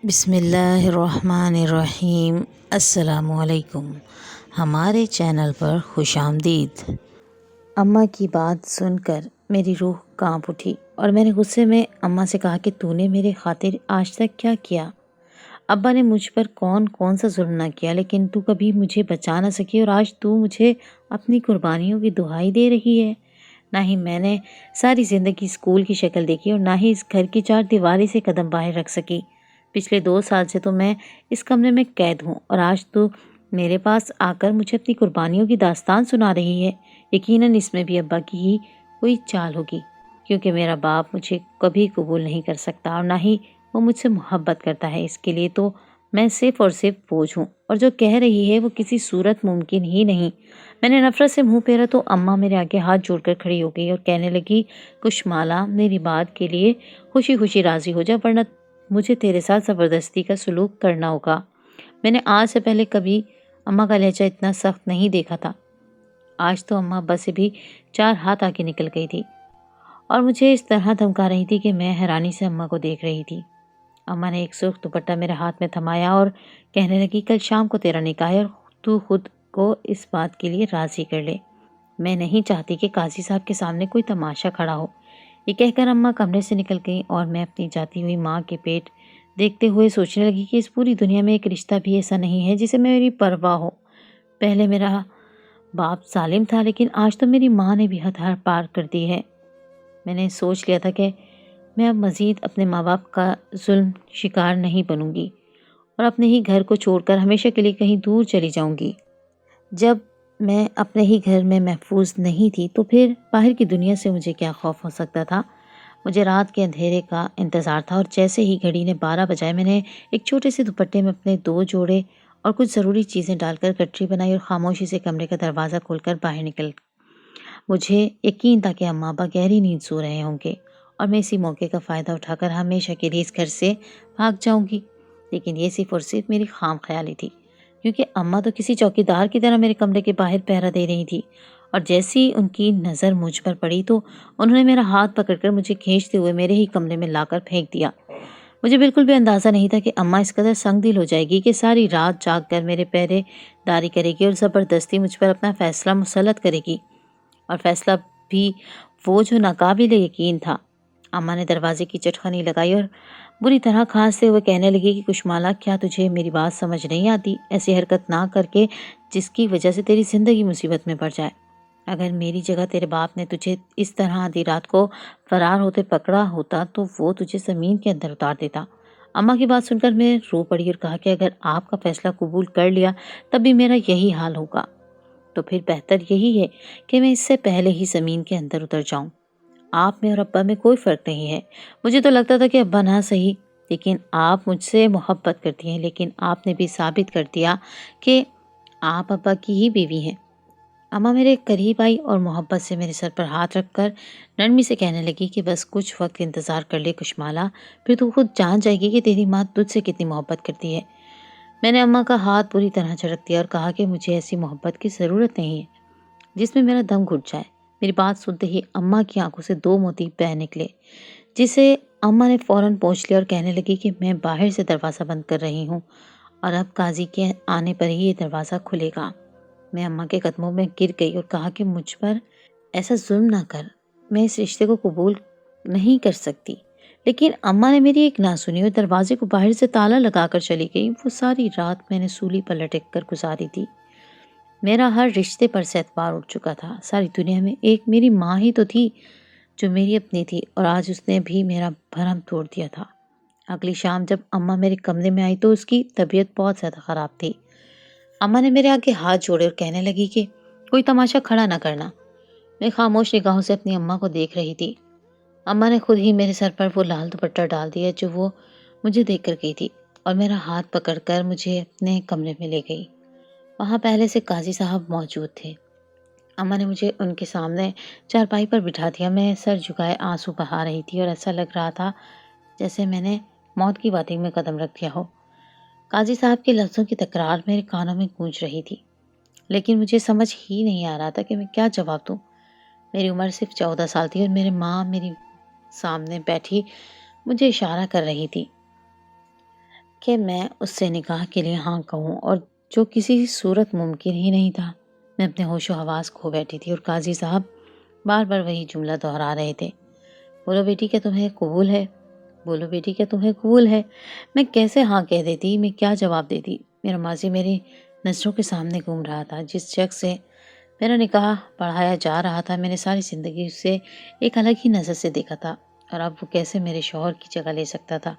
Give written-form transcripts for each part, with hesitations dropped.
بسم اللہ الرحمن الرحیم۔ السلام علیکم، ہمارے چینل پر خوش آمدید۔ اماں کی بات سن کر میری روح کانپ اٹھی اور میں نے غصے میں اماں سے کہا کہ تو نے میرے خاطر آج تک کیا کیا؟ ابا نے مجھ پر کون سا ظلم نہ کیا، لیکن تو کبھی مجھے بچا نہ سکی اور آج تو مجھے اپنی قربانیوں کی دہائی دے رہی ہے۔ نہ ہی میں نے ساری زندگی اسکول کی شکل دیکھی اور نہ ہی اس گھر کی چار دیواری سے قدم باہر رکھ سکی۔ پچھلے 2 سال سے تو میں اس کمرے میں قید ہوں اور آج تو میرے پاس آ کر مجھے اپنی قربانیوں کی داستان سنا رہی ہے۔ یقیناً اس میں بھی ابا کی ہی کوئی چال ہوگی، کیونکہ میرا باپ مجھے کبھی قبول نہیں کر سکتا اور نہ ہی وہ مجھ سے محبت کرتا ہے۔ اس کے لیے تو میں صرف اور صرف بوجھ ہوں، اور جو کہہ رہی ہے وہ کسی صورت ممکن ہی نہیں۔ میں نے نفرت سے منہ پھیرا تو اماں میرے آگے ہاتھ جوڑ کر کھڑی ہو گئی اور کہنے لگی، کشمالہ میری بات کے لیے خوشی خوشی راضی ہو جا، ورنہ مجھے تیرے ساتھ زبردستی کا سلوک کرنا ہوگا۔ میں نے آج سے پہلے کبھی اماں کا لہجہ اتنا سخت نہیں دیکھا تھا۔ آج تو اماں ابا سے بھی 4 ہاتھ آگے نکل گئی تھی اور مجھے اس طرح دھمکا رہی تھی کہ میں حیرانی سے اماں کو دیکھ رہی تھی۔ اماں نے ایک سرخ دوپٹہ میرے ہاتھ میں تھمایا اور کہنے لگی، کل شام کو تیرا نکاح ہے اور تو خود کو اس بات کے لیے راضی کر لے۔ میں نہیں چاہتی کہ قاضی صاحب کے سامنے کوئی تماشا کھڑا ہو۔ یہ کہہ کر اماں کمرے سے نکل گئی اور میں اپنی جاتی ہوئی ماں کے پیٹ دیکھتے ہوئے سوچنے لگی کہ اس پوری دنیا میں ایک رشتہ بھی ایسا نہیں ہے جسے میری پرواہ ہو۔ پہلے میرا باپ ظالم تھا، لیکن آج تو میری ماں نے بھی حد پار کر دی ہے۔ میں نے سوچ لیا تھا کہ میں اب مزید اپنے ماں باپ کا ظلم شکار نہیں بنوں گی اور اپنے ہی گھر کو چھوڑ کر ہمیشہ کے لیے کہیں دور چلی جاؤں گی۔ جب میں اپنے ہی گھر میں محفوظ نہیں تھی تو پھر باہر کی دنیا سے مجھے کیا خوف ہو سکتا تھا؟ مجھے رات کے اندھیرے کا انتظار تھا اور جیسے ہی گھڑی نے 12 بجائے میں نے ایک چھوٹے سے دوپٹے میں اپنے 2 جوڑے اور کچھ ضروری چیزیں ڈال کر گٹری بنائی اور خاموشی سے کمرے کا دروازہ کھول کر باہر نکل۔ مجھے یقین تھا کہ اماں ابا گہری نیند سو رہے ہوں گے اور میں اسی موقع کا فائدہ اٹھا کر ہمیشہ کے لیے اس گھر سے بھاگ جاؤں گی، لیکن یہ صرف اور صرف میری خام خیالی تھی، کیونکہ اماں تو کسی چوکیدار کی طرح میرے کمرے کے باہر پہرا دے رہی تھی، اور جیسی ان کی نظر مجھ پر پڑی تو انہوں نے میرا ہاتھ پکڑ کر مجھے کھینچتے ہوئے میرے ہی کمرے میں لا کر پھینک دیا۔ مجھے بالکل بھی اندازہ نہیں تھا کہ اماں اس قدر سنگ دل ہو جائے گی کہ ساری رات جاگ کر میرے پہرے داری کرے گی اور زبردستی مجھ پر اپنا فیصلہ مسلط کرے گی، اور فیصلہ بھی وہ جو ناقابل یقین تھا۔ اماں نے دروازے کی چٹخنی لگائی اور بری طرح کھانستے ہوئے کہنے لگی کہ کشمالہ، کیا تجھے میری بات سمجھ نہیں آتی؟ ایسی حرکت نہ کر کے جس کی وجہ سے تیری زندگی مصیبت میں پڑ جائے۔ اگر میری جگہ تیرے باپ نے تجھے اس طرح آدھی رات کو فرار ہوتے پکڑا ہوتا تو وہ تجھے زمین کے اندر اتار دیتا۔ اماں کی بات سن کر میں رو پڑی اور کہا کہ اگر آپ کا فیصلہ قبول کر لیا تب بھی میرا یہی حال ہوگا، تو پھر بہتر یہی ہے کہ میں اس سے پہلے ہی زمین کے اندر اتر جاؤں۔ آپ میں اور ابا میں کوئی فرق نہیں ہے۔ مجھے تو لگتا تھا کہ ابا نہ صحیح، لیکن آپ مجھ سے محبت کرتی ہیں، لیکن آپ نے بھی ثابت کر دیا کہ آپ ابا کی ہی بیوی ہیں۔ اماں میرے قریب آئی اور محبت سے میرے سر پر ہاتھ رکھ کر نرمی سے کہنے لگی کہ بس کچھ وقت انتظار کر لے کشمالہ، پھر تو خود جان جائے گی کہ تیری ماں تجھ سے کتنی محبت کرتی ہے۔ میں نے اماں کا ہاتھ پوری طرح جھڑک دیا اور کہا کہ مجھے ایسی محبت کی ضرورت نہیں ہے جس میں میرا دم گھٹ جائے۔ میری بات سنتے ہی اماں کی آنکھوں سے 2 موتی بہہ نکلے، جسے اماں نے فوراً پوچھ لیا اور کہنے لگی کہ میں باہر سے دروازہ بند کر رہی ہوں اور اب قاضی کے آنے پر ہی یہ دروازہ کھلے گا۔ میں اماں کے قدموں میں گر گئی اور کہا کہ مجھ پر ایسا ظلم نہ کر، میں اس رشتے کو قبول نہیں کر سکتی۔ لیکن اماں نے میری ایک نہ سنی اور دروازے کو باہر سے تالا لگا کر چلی گئی۔ وہ ساری رات میں نے سولی پر لٹک کر گزاری تھی۔ میرا ہر رشتے پر سے اعتبار اٹھ چکا تھا۔ ساری دنیا میں ایک میری ماں ہی تو تھی جو میری اپنی تھی، اور آج اس نے بھی میرا بھرم توڑ دیا تھا۔ اگلی شام جب اماں میرے کمرے میں آئی تو اس کی طبیعت بہت زیادہ خراب تھی۔ اماں نے میرے آگے ہاتھ جوڑے اور کہنے لگی کہ کوئی تماشا کھڑا نہ کرنا۔ میں خاموش نگاہوں سے اپنی اماں کو دیکھ رہی تھی۔ اماں نے خود ہی میرے سر پر وہ لال دوپٹہ ڈال دیا جو وہ مجھے دیکھ کر گئی تھی، اور میرا ہاتھ پکڑ کر مجھے اپنے کمرے میں لے گئی۔ وہاں پہلے سے قاضی صاحب موجود تھے۔ اماں نے مجھے ان کے سامنے چارپائی پر بٹھا دیا۔ میں سر جھکائے آنسو بہا رہی تھی اور ایسا لگ رہا تھا جیسے میں نے موت کی باٹی میں قدم رکھ دیا ہو۔ قاضی صاحب کے لفظوں کی تکرار میرے کانوں میں گونج رہی تھی، لیکن مجھے سمجھ ہی نہیں آ رہا تھا کہ میں کیا جواب دوں۔ میری عمر صرف 14 سال تھی اور میری ماں میری سامنے بیٹھی مجھے اشارہ کر رہی تھی۔ کہ میں اس سے نکاح کے لیے ہاں کہوں، اور جو کسی صورت ممکن ہی نہیں تھا۔ میں اپنے ہوش و حواس کھو بیٹھی تھی اور قاضی صاحب بار بار وہی جملہ دہرا رہے تھے، بولو بیٹی کیا تمہیں قبول ہے، بولو بیٹی کیا تمہیں قبول ہے۔ میں کیسے ہاں کہہ دیتی، میں کیا جواب دیتی؟ میرا ماضی میری نظروں کے سامنے گھوم رہا تھا۔ جس شخص سے میرا نکاح پڑھایا جا رہا تھا، میں نے ساری زندگی اسے ایک الگ ہی نظر سے دیکھا تھا، اور اب وہ کیسے میرے شوہر کی جگہ لے سکتا تھا،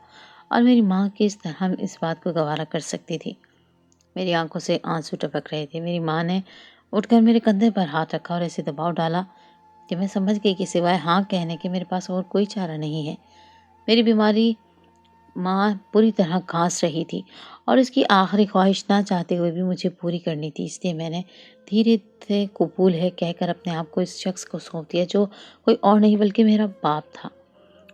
اور میری ماں کس طرح اس بات کو گوارا کر سکتی تھی۔ میری آنکھوں سے آنسو ٹپک رہے تھے۔ میری ماں نے اٹھ کر میرے کندھے پر ہاتھ رکھا اور ایسے دباؤ ڈالا کہ میں سمجھ گئی کہ سوائے ہاں کہنے کے میرے پاس اور کوئی چارہ نہیں ہے۔ میری بیماری ماں پوری طرح گھانس رہی تھی، اور اس کی آخری خواہش نہ چاہتے ہوئے بھی مجھے پوری کرنی تھی، اس لیے میں نے دھیرے سے قبول ہے کہہ کر اپنے آپ کو اس شخص کو سونپ دیا جو کوئی اور نہیں بلکہ میرا باپ تھا۔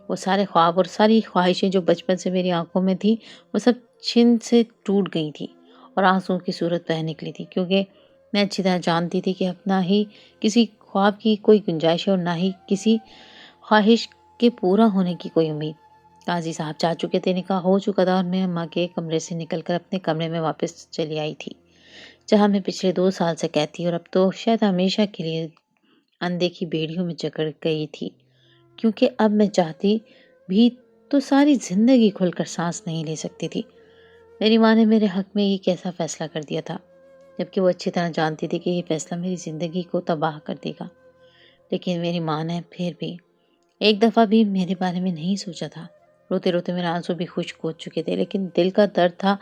وہ سارے خواب اور ساری خواہشیں جو بچپن سے میری آنکھوں میں تھی، وہ سب چھن سے ٹوٹ گئی تھی اور آنسوؤں کی صورت بہہ نکلی تھی، کیونکہ میں اچھی طرح جانتی تھی کہ اب نہ ہی کسی خواب کی کوئی گنجائش ہے اور نہ ہی کسی خواہش کے پورا ہونے کی کوئی امید۔ قاضی صاحب جا چکے تھے، نکاح ہو چکا تھا، اور میں اماں کے کمرے سے نکل کر اپنے کمرے میں واپس چلی آئی تھی، جہاں میں پچھلے 2 سال سے قید تھی، اور اب تو شاید ہمیشہ کے لیے اندیکھی بیڑیوں میں جکڑ گئی تھی، کیونکہ اب میں چاہتی بھی تو ساری زندگی کھل کر سانس نہیں لے سکتی تھی۔ میری ماں نے میرے حق میں یہ کیسا فیصلہ کر دیا تھا، جبکہ وہ اچھی طرح جانتی تھی کہ یہ فیصلہ میری زندگی کو تباہ کر دے گا، لیکن میری ماں نے پھر بھی ایک دفعہ بھی میرے بارے میں نہیں سوچا تھا۔ روتے روتے میرے آنسو بھی خشک ہو چکے تھے، لیکن دل کا درد تھا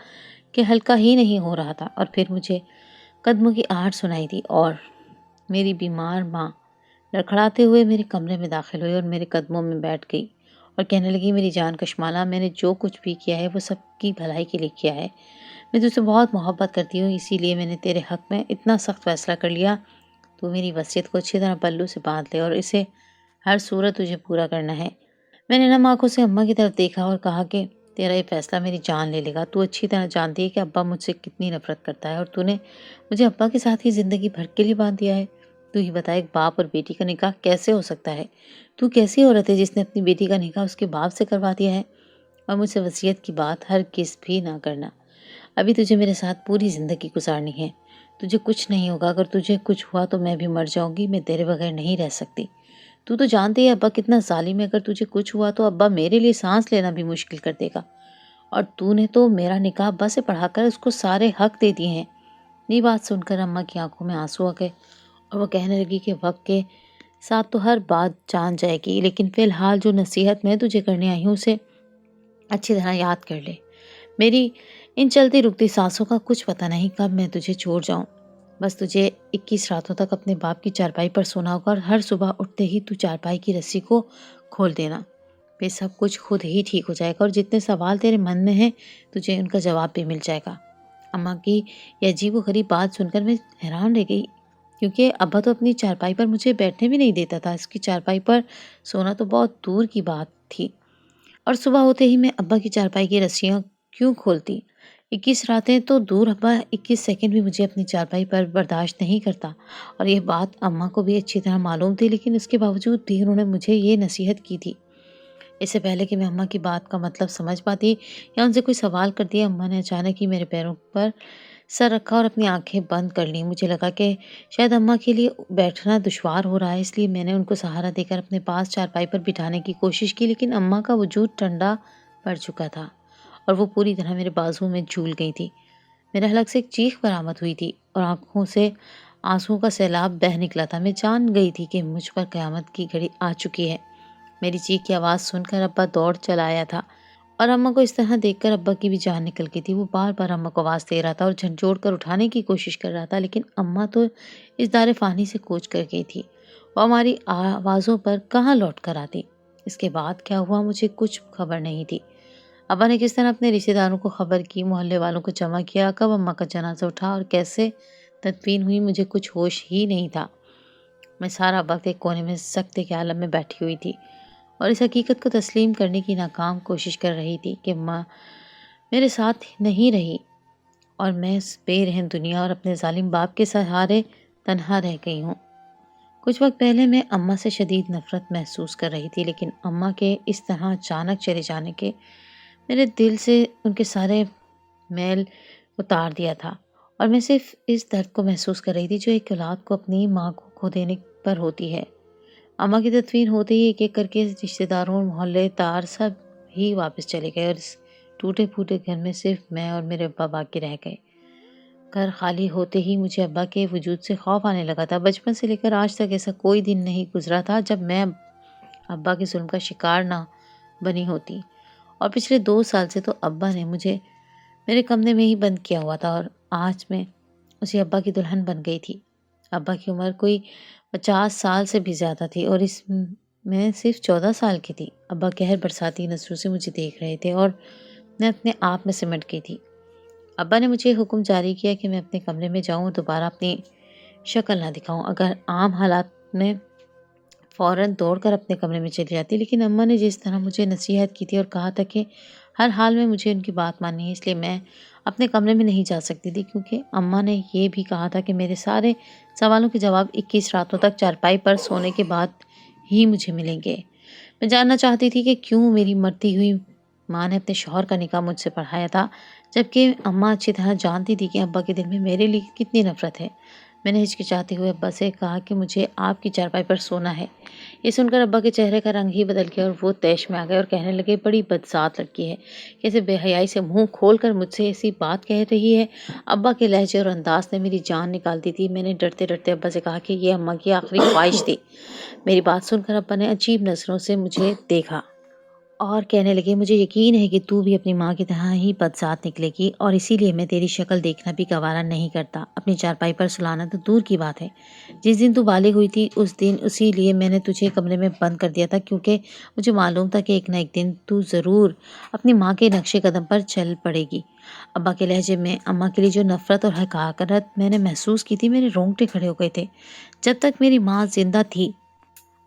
کہ ہلکا ہی نہیں ہو رہا تھا۔ اور پھر مجھے قدموں کی آہٹ سنائی دی، اور میری بیمار ماں لڑکھڑاتے ہوئے میرے کمرے میں داخل ہوئی اور میرے قدموں میں بیٹھ گئی اور کہنے لگی، میری جان کشمالہ، میں نے جو کچھ بھی کیا ہے وہ سب کی بھلائی کے لیے کیا ہے۔ میں تجھ سے بہت محبت کرتی ہوں، اسی لیے میں نے تیرے حق میں اتنا سخت فیصلہ کر لیا۔ تو میری وصیت کو اچھی طرح پلو سے باندھ لے اور اسے ہر صورت تجھے پورا کرنا ہے۔ میں نے نم آنکھوں سے اماں کی طرف دیکھا اور کہا کہ تیرا یہ فیصلہ میری جان لے لے گا۔ تو اچھی طرح جانتی ہے کہ ابا مجھ سے کتنی نفرت کرتا ہے، اور تو نے مجھے ابا کے ساتھ ہی زندگی بھر کے لیے باندھ دیا ہے۔ تو ہی بتا، ایک باپ اور بیٹی کا نکاح کیسے ہو سکتا ہے؟ تو کیسی عورت ہے جس نے اپنی بیٹی کا نکاح اس کے باپ سے کروا دیا ہے؟ اور مجھ سے وصیت کی بات ہرگز بھی نہ کرنا۔ ابھی تجھے میرے ساتھ پوری زندگی گزارنی ہے۔ تجھے کچھ نہیں ہوگا، اگر تجھے کچھ ہوا تو میں بھی مر جاؤں گی، میں تیرے بغیر نہیں رہ سکتی۔ تو جانتی ہے ابا کتنا ظالم ہے، اگر تجھے کچھ ہوا تو ابا میرے لیے سانس لینا بھی مشکل کر دے گا، اور تو نے تو میرا نکاح ابا سے پڑھا کر اس کو سارے حق دے دیے ہیں۔ یہ بات سن کر اماں کی آنکھوں میں آنسو آ گئے، اور وہ کہنے لگی کہ وقت کے ساتھ تو ہر بات جان جائے گی، لیکن فی الحال جو نصیحت میں تجھے کرنے آئی ہوں اسے اچھی طرح یاد کر لے۔ میری ان چلتی رکتی سانسوں کا کچھ پتہ نہیں کب میں تجھے چھوڑ جاؤں۔ بس تجھے 21 راتوں تک اپنے باپ کی چارپائی پر سونا ہوگا، اور ہر صبح اٹھتے ہی تو چارپائی کی رسی کو کھول دینا۔ پھر سب کچھ خود ہی ٹھیک ہو جائے گا، اور جتنے سوال تیرے من میں ہیں تجھے ان کا جواب بھی مل جائے گا۔ اماں کی یہ عجیب و غریب بات سن کر میں حیران رہ گئی، کیونکہ ابا تو اپنی چارپائی پر مجھے بیٹھنے بھی نہیں دیتا تھا، اس کی چارپائی پر سونا تو بہت دور کی بات تھی، اور صبح ہوتے ہی میں ابا کی چارپائی کی رسیاں کیوں کھولتی؟ 21 راتیں تو دور، ابا 21 سیکنڈ بھی مجھے اپنی چارپائی پر برداشت نہیں کرتا، اور یہ بات اماں کو بھی اچھی طرح معلوم تھی، لیکن اس کے باوجود بھی انہوں نے مجھے یہ نصیحت کی تھی۔ اس سے پہلے کہ میں اماں کی بات کا مطلب سمجھ پاتی یا ان سے کوئی سوال کرتی، اماں نے اچانک ہی میرے پیروں پر سر رکھا اور اپنی آنکھیں بند کر لیں۔ مجھے لگا کہ شاید اماں کے لیے بیٹھنا دشوار ہو رہا ہے، اس لیے میں نے ان کو سہارا دے کر اپنے پاس چارپائی پر بٹھانے کی کوشش کی، لیکن اماں کا وجود ٹھنڈا پڑ چکا تھا اور وہ پوری طرح میرے بازو میں جھول گئی تھی۔ میرے حلق سے ایک چیخ برآمد ہوئی تھی اور آنکھوں سے آنسوؤں کا سیلاب بہہ نکلا تھا۔ میں جان گئی تھی کہ مجھ پر قیامت کی گھڑی آ چکی ہے۔ میری چیخ کی آواز سن کر ابا دوڑ چلا آیا تھا، اور اماں کو اس طرح دیکھ کر ابا کی بھی جان نکل گئی تھی۔ وہ بار بار اماں کو آواز دے رہا تھا اور جھنجھوڑ کر اٹھانے کی کوشش کر رہا تھا، لیکن اماں تو اس دار فانی سے کوچ کر گئی تھی۔ وہ ہماری آوازوں پر کہاں لوٹ کر آتی۔ اس کے بعد کیا ہوا مجھے کچھ خبر نہیں تھی۔ ابا نے کس طرح اپنے رشتہ داروں کو خبر کی، محلے والوں کو جمع کیا، کب اماں کا جنازہ اٹھا اور کیسے تدفین ہوئی، مجھے کچھ ہوش ہی نہیں تھا۔ میں سارا وقت ایک کونے میں سکتے کے عالم میں بیٹھی ہوئی تھی اور اس حقیقت کو تسلیم کرنے کی ناکام کوشش کر رہی تھی کہ ماں میرے ساتھ نہیں رہی، اور میں اس بے رحم دنیا اور اپنے ظالم باپ کے سہارے تنہا رہ گئی ہوں۔ کچھ وقت پہلے میں اماں سے شدید نفرت محسوس کر رہی تھی، لیکن اماں کے اس طرح اچانک چلے جانے کے میرے دل سے ان کے سارے میل اتار دیا تھا، اور میں صرف اس درد کو محسوس کر رہی تھی جو ایک اولاد کو اپنی ماں کو کھو دینے پر ہوتی ہے۔ اماں کی تدفین ہوتے ہی ایک ایک کر کے رشتے داروں اور محلے دار سب ہی واپس چلے گئے، اور اس ٹوٹے پھوٹے گھر میں صرف میں اور میرے ابا باقی رہ گئے۔ گھر خالی ہوتے ہی مجھے ابا کے وجود سے خوف آنے لگا تھا۔ بچپن سے لے کر آج تک ایسا کوئی دن نہیں گزرا تھا جب میں ابا کے ظلم کا شکار نہ بنی ہوتی، اور پچھلے 2 سال سے تو ابا نے مجھے میرے کمرے میں ہی بند کیا ہوا تھا، اور آج میں اسی ابا کی دلہن بن گئی تھی۔ ابا کی عمر کوئی 50 سال سے بھی زیادہ تھی اور اس میں صرف 14 سال کی تھی۔ ابا قہر برساتی نظروں سے مجھے دیکھ رہے تھے اور میں اپنے آپ میں سمٹ گئی تھی۔ ابا نے مجھے حکم جاری کیا کہ میں اپنے کمرے میں جاؤں اور دوبارہ اپنی شکل نہ دکھاؤں۔ اگر عام حالات میں فوراً دوڑ کر اپنے کمرے میں چلی جاتی، لیکن اماں نے جس طرح مجھے نصیحت کی تھی اور کہا تھا کہ ہر حال میں مجھے ان کی بات ماننی ہے، اس لیے میں اپنے کمرے میں نہیں جا سکتی تھی، کیونکہ اماں نے یہ بھی کہا تھا کہ میرے سارے سوالوں کے جواب 21 راتوں تک چارپائی پر سونے کے بعد ہی مجھے ملیں گے۔ میں جاننا چاہتی تھی کہ کیوں میری مرتی ہوئی ماں نے اپنے شوہر کا نکاح مجھ سے پڑھایا تھا، جبکہ اماں اچھی طرح جانتی تھی کہ ابا کے دل میں میرے لیے کتنی نفرت ہے۔ میں نے ہچکچاتے ہوئے ابا سے کہا کہ مجھے آپ کی چارپائی پر سونا ہے۔ یہ سن کر ابا کے چہرے کا رنگ ہی بدل گیا اور وہ طیش میں آ گئے اور کہنے لگے، بڑی بدذات لڑکی ہے، کیسے بے حیائی سے منہ کھول کر مجھ سے ایسی بات کہہ رہی ہے۔ ابا کے لہجے اور انداز نے میری جان نکال دی تھی۔ میں نے ڈرتے ڈرتے ابا سے کہا کہ یہ اماں کی آخری خواہش تھی۔ میری بات سن کر ابا نے عجیب نظروں سے مجھے دیکھا اور کہنے لگے، مجھے یقین ہے کہ تو بھی اپنی ماں کی طرح ہی بدذات نکلے گی، اور اسی لیے میں تیری شکل دیکھنا بھی گوارا نہیں کرتا۔ اپنی چارپائی پر سلانا تو دور کی بات ہے، جس دن تو بالغ ہوئی تھی اس دن اسی لیے میں نے تجھے کمرے میں بند کر دیا تھا، کیونکہ مجھے معلوم تھا کہ ایک نہ ایک دن تو ضرور اپنی ماں کے نقش قدم پر چل پڑے گی۔ ابا کے لہجے میں اماں کے لیے جو نفرت اور حقارت میں نے محسوس کی تھی، میرے رونگٹے کھڑے ہو گئے تھے۔ جب تک میری ماں زندہ تھی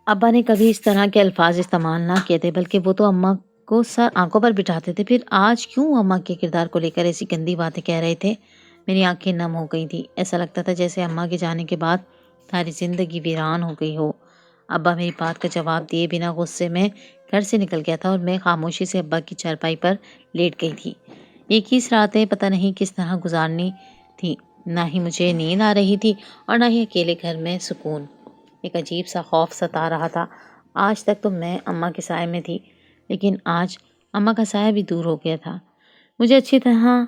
ابا نے کبھی اس طرح کے الفاظ استعمال نہ کیے تھے، بلکہ وہ تو اماں کو سر آنکھوں پر بٹھاتے تھے۔ پھر آج کیوں اماں کے کردار کو لے کر ایسی گندی باتیں کہہ رہے تھے؟ میری آنکھیں نم ہو گئی تھی۔ ایسا لگتا تھا جیسے اماں کے جانے کے بعد ساری زندگی ویران ہو گئی ہو۔ ابا میری بات کا جواب دیے بنا غصے میں گھر سے نکل گیا تھا، اور میں خاموشی سے ابا کی چارپائی پر لیٹ گئی تھی۔ 21 راتیں پتہ نہیں کس طرح گزارنی تھی، نہ ہی مجھے نیند آ رہی تھی اور نہ ہی اکیلے گھر میں سکون۔ ایک عجیب سا خوف ستا رہا تھا۔ آج تک تو میں اماں کے سائے میں تھی، لیکن آج اماں کا سایہ بھی دور ہو گیا تھا۔ مجھے اچھی طرح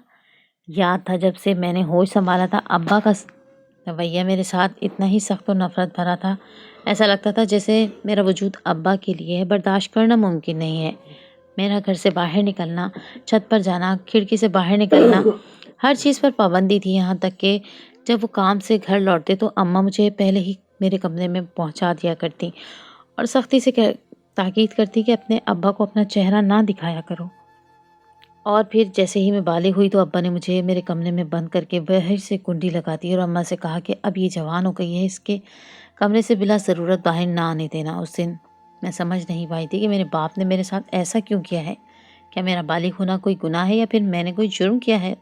یاد تھا جب سے میں نے ہوش سنبھالا تھا، ابا کا رویہ میرے ساتھ اتنا ہی سخت و نفرت بھرا تھا۔ ایسا لگتا تھا جیسے میرا وجود ابا کے لیے برداشت کرنا ممکن نہیں ہے۔ میرا گھر سے باہر نکلنا، چھت پر جانا، کھڑکی سے باہر نکلنا، ہر چیز پر پابندی تھی، یہاں تک کہ جب وہ کام سے گھر لوٹتے تو اماں مجھے پہلے ہی میرے کمرے میں پہنچا دیا کرتی اور سختی سے تاکید کرتی کہ اپنے ابا کو اپنا چہرہ نہ دکھایا کرو۔ اور پھر جیسے ہی میں بالغ ہوئی تو ابا نے مجھے میرے کمرے میں بند کر کے باہر سے کنڈی لگا دی اور اماں سے کہا کہ اب یہ جوان ہو گئی ہے، اس کے کمرے سے بلا ضرورت باہر نہ آنے دینا۔ اس دن میں سمجھ نہیں پائی تھی کہ میرے باپ نے میرے ساتھ ایسا کیوں کیا ہے۔ کیا میرا بالغ ہونا کوئی گناہ ہے یا پھر میں نے کوئی جرم کیا ہے؟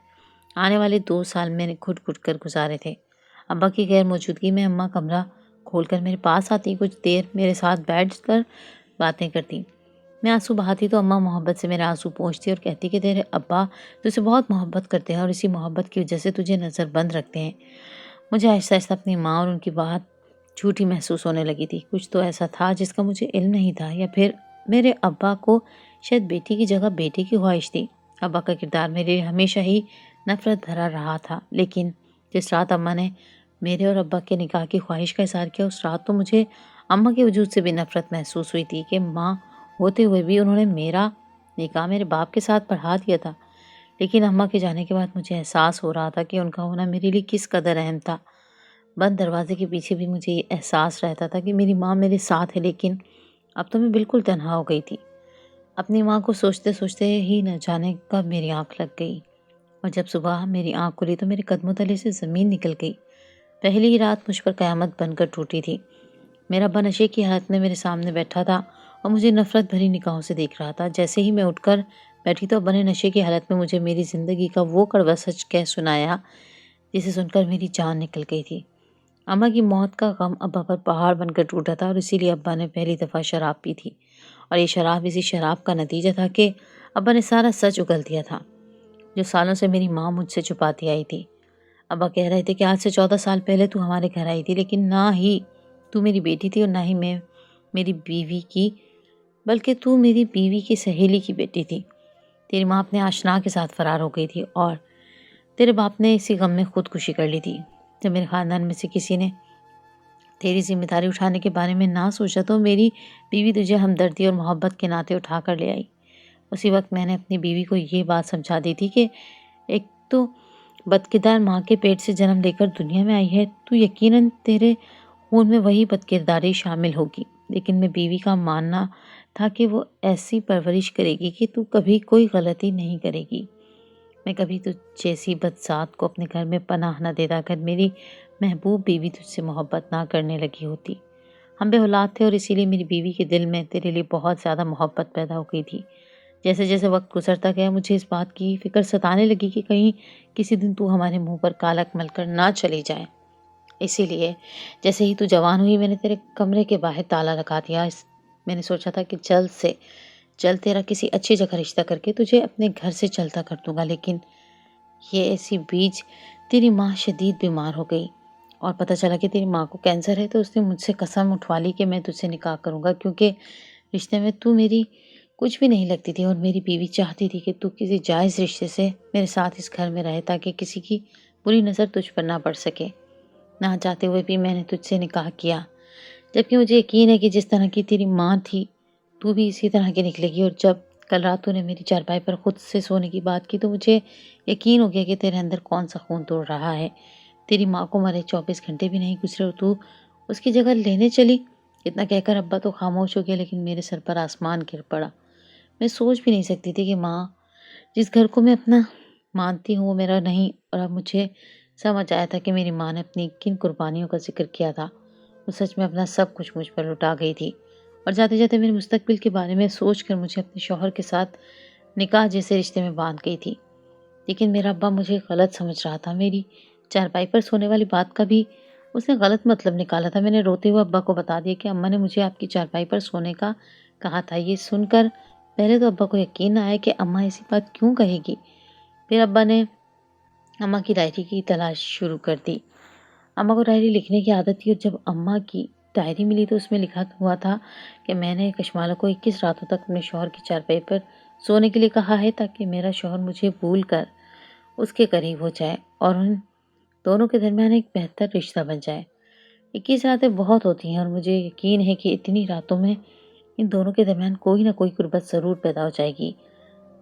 آنے والے 2 سال میں نے گھٹ گھٹ کر گزارے تھے۔ ابا کی غیر موجودگی میں اماں کمرہ کھول کر میرے پاس آتی، کچھ دیر میرے ساتھ بیٹھ کر باتیں کرتی۔ میں آنسو بہاتی تو اماں محبت سے میرے آنسو پونچھتی اور کہتی کہ تیرے ابا تجھ سے بہت محبت کرتے ہیں اور اسی محبت کی وجہ سے تجھے نظر بند رکھتے ہیں۔ مجھے آہستہ آہستہ اپنی ماں اور ان کی بات جھوٹی محسوس ہونے لگی تھی۔ کچھ تو ایسا تھا جس کا مجھے علم نہیں تھا، یا پھر میرے ابا کو شاید بیٹی کی جگہ بیٹے کی خواہش تھی۔ ابا کا کردار میرے لیے ہمیشہ ہی نفرت بھرا رہا تھا، لیکن جس رات اماں نے میرے اور ابا کے نکاح کی خواہش کا اظہار کیا، اس رات تو مجھے اماں کے وجود سے بھی نفرت محسوس ہوئی تھی کہ ماں ہوتے ہوئے بھی انہوں نے میرا نکاح میرے باپ کے ساتھ پڑھا دیا تھا۔ لیکن اماں کے جانے کے بعد مجھے احساس ہو رہا تھا کہ ان کا ہونا میرے لیے کس قدر اہم تھا۔ بند دروازے کے پیچھے بھی مجھے یہ احساس رہتا تھا کہ میری ماں میرے ساتھ ہے، لیکن اب تو میں بالکل تنہا ہو گئی تھی۔ اپنی ماں کو سوچتے سوچتے ہی نہ جانے کب میری آنکھ لگ گئی، اور جب صبح میری آنکھ کھلی تو میرے قدموں تلے سے زمین نکل گئی۔ پہلی ہی رات مجھ پر قیامت بن کر ٹوٹی تھی۔ میرا ابا نشے کی حالت میں میرے سامنے بیٹھا تھا اور مجھے نفرت بھری نگاہوں سے دیکھ رہا تھا۔ جیسے ہی میں اٹھ کر بیٹھی تو ابا نے نشے کی حالت میں مجھے میری زندگی کا وہ کڑوا سچ کہہ سنایا جسے سن کر میری جان نکل گئی تھی۔ اماں کی موت کا غم ابا پر پہاڑ بن کر ٹوٹا تھا، اور اسی لیے ابا نے پہلی دفعہ شراب پی تھی، اور یہ شراب اسی شراب کا نتیجہ تھا کہ ابا نے سارا سچ اگل دیا تھا۔ جو سالوں سے میری ماں مجھ سے چھپاتی آئی تھی۔ ابا کہہ رہے تھے کہ آج سے 14 سال پہلے تو ہمارے گھر آئی تھی، لیکن نہ ہی تو میری بیٹی تھی اور نہ ہی میں میری بیوی کی، بلکہ تو میری بیوی کی سہیلی کی بیٹی تھی۔ تیری ماں اپنے آشنا کے ساتھ فرار ہو گئی تھی اور تیرے باپ نے اسی غم میں خودکشی کر لی تھی۔ جب میرے خاندان میں سے کسی نے تیری ذمہ داری اٹھانے کے بارے میں نہ سوچا تو میری بیوی تجھے ہمدردی اور محبت کے ناطے اٹھا کر لے آئی۔ اسی وقت میں نے اپنی بیوی کو یہ بات سمجھا دی تھی کہ ایک تو بدکردار ماں کے پیٹ سے جنم لے کر دنیا میں آئی ہے، تو یقیناً تیرے خون میں وہی بدکرداری شامل ہوگی، لیکن میں بیوی کا ماننا تھا کہ وہ ایسی پرورش کرے گی کہ تو کبھی کوئی غلطی نہیں کرے گی۔ میں کبھی تجھ جیسی بدذات کو اپنے گھر میں پناہ نہ دیتا اگر میری محبوب بیوی تجھ سے محبت نہ کرنے لگی ہوتی۔ ہم بے اولاد تھے اور اسی لیے میری بیوی کے دل میں تیرے لیے بہت زیادہ محبت پیدا ہو گئی تھی۔ جیسے جیسے وقت گزرتا گیا مجھے اس بات کی فکر ستانے لگی کہ کہیں کسی دن تو ہمارے منہ پر کالک مل کر نہ چلی جائے۔ اسی لیے جیسے ہی تو جوان ہوئی میں نے تیرے کمرے کے باہر تالا لگا دیا۔ میں نے سوچا تھا کہ جلد سے جلد تیرا کسی اچھی جگہ رشتہ کر کے تجھے اپنے گھر سے چلتا کر دوں گا، لیکن یہ ایسی بیچ تیری ماں شدید بیمار ہو گئی اور پتہ چلا کہ تیری ماں کو کینسر ہے، تو اس نے مجھ سے قسم اٹھوا لی کہ میں تجھ سے نکاح کروں گا، کیونکہ رشتے میں تو میری کچھ بھی نہیں لگتی تھی اور میری بیوی چاہتی تھی کہ تو کسی جائز رشتے سے میرے ساتھ اس گھر میں رہے تاکہ کسی کی بری نظر تجھ پر نہ پڑ سکے۔ نہ چاہتے ہوئے بھی میں نے تجھ سے نکاح کیا، جبکہ مجھے یقین ہے کہ جس طرح کی تیری ماں تھی تو بھی اسی طرح کی نکلے گی۔ اور جب کل رات تو نے میری چارپائی پر خود سے سونے کی بات کی تو مجھے یقین ہو گیا کہ تیرے اندر کون سا خون دوڑ رہا ہے۔ تیری ماں کو مرے 24 گھنٹے بھی نہیں گزرے اور تو اس کی جگہ لینے چلی۔ اتنا کہہ کر ابا تو خاموش ہو گیا، لیکن میرے سر پر آسمان گر پڑا۔ میں سوچ بھی نہیں سکتی تھی کہ ماں جس گھر کو میں اپنا مانتی ہوں وہ میرا نہیں، اور اب مجھے سمجھ آیا تھا کہ میری ماں نے اپنی کن قربانیوں کا ذکر کیا تھا۔ وہ سچ میں اپنا سب کچھ مجھ پر لٹا گئی تھی اور جاتے جاتے میرے مستقبل کے بارے میں سوچ کر مجھے اپنے شوہر کے ساتھ نکاح جیسے رشتے میں باندھ گئی تھی۔ لیکن میرا ابا مجھے غلط سمجھ رہا تھا۔ میری چارپائی پر سونے والی بات کا بھی اس نے غلط مطلب نکالا تھا۔ میں نے روتے ہوئے ابا کو بتا دیا کہ اماں نے مجھے آپ کی چارپائی پر سونے کا کہا تھا۔ یہ سن کر پہلے تو ابا کو یقین نہ آیا کہ اماں ایسی بات کیوں کہے گی۔ پھر ابا نے اماں کی ڈائری کی تلاش شروع کر دی۔ اماں کو ڈائری لکھنے کی عادت تھی اور جب اماں کی ڈائری ملی تو اس میں لکھا ہوا تھا کہ میں نے کشمالہ کو 21 راتوں تک اپنے شوہر کی چارپائی پر سونے کے لیے کہا ہے تاکہ میرا شوہر مجھے بھول کر اس کے قریب ہو جائے اور ان دونوں کے درمیان ایک بہتر رشتہ بن جائے۔ 21 راتیں بہت ہوتی ہیں اور مجھے یقین ہے کہ اتنی راتوں میں ان دونوں کے درمیان کوئی نہ کوئی قربت ضرور پیدا ہو جائے گی۔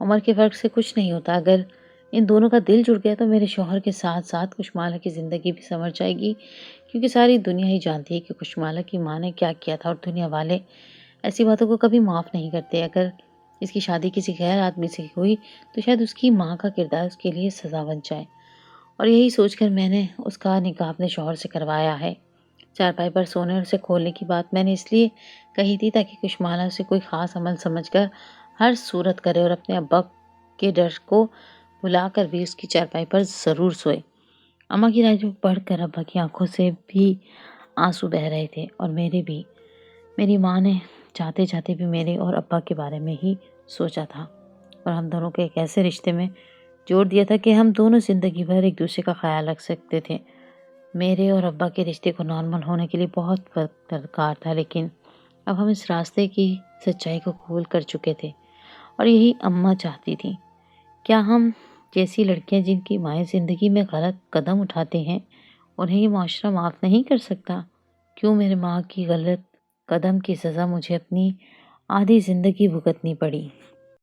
عمر کے فرق سے کچھ نہیں ہوتا، اگر ان دونوں کا دل جڑ گیا تو میرے شوہر کے ساتھ ساتھ کشمالہ کی زندگی بھی سنور جائے گی، کیونکہ ساری دنیا ہی جانتی ہے کہ کشمالہ کی ماں نے کیا کیا تھا اور دنیا والے ایسی باتوں کو کبھی معاف نہیں کرتے۔ اگر اس کی شادی کسی غیر آدمی سے ہوئی تو شاید اس کی ماں کا کردار اس کے لیے سزا بن جائے، اور یہی سوچ کر میں نے اس کا نکاح اپنے شوہر سے کروایا ہے۔ چارپائی پر سونے اور اسے کھولنے کی بات میں نے اس لیے کہی تھی تاکہ کشمالہ اسے کوئی خاص عمل سمجھ کر ہر صورت کرے اور اپنے ابا کے ڈر کو بھلا کر بھی اس کی چارپائی پر ضرور سوئے۔ اماں کی ڈائری پڑھ کر ابا کی آنکھوں سے بھی آنسو بہہ رہے تھے اور میرے بھی۔ میری ماں نے چاہتے چاہتے بھی میرے اور ابا کے بارے میں ہی سوچا تھا اور ہم دونوں کو ایک ایسے رشتے میں جوڑ دیا تھا کہ ہم دونوں زندگی بھر ایک دوسرے کا خیال رکھ سکتے تھے۔ میرے اور ابا کے رشتے کو نارمل ہونے کے لیے بہت وقت درکار تھا، لیکن اب ہم اس راستے کی سچائی کو قبول کر چکے تھے اور یہی اماں چاہتی تھی۔ کیا ہم جیسی لڑکیاں جن کی مائیں زندگی میں غلط قدم اٹھاتے ہیں انہیں یہ معاشرہ معاف نہیں کر سکتا؟ کیوں میرے ماں کی غلط قدم کی سزا مجھے اپنی آدھی زندگی بھگتنی پڑی؟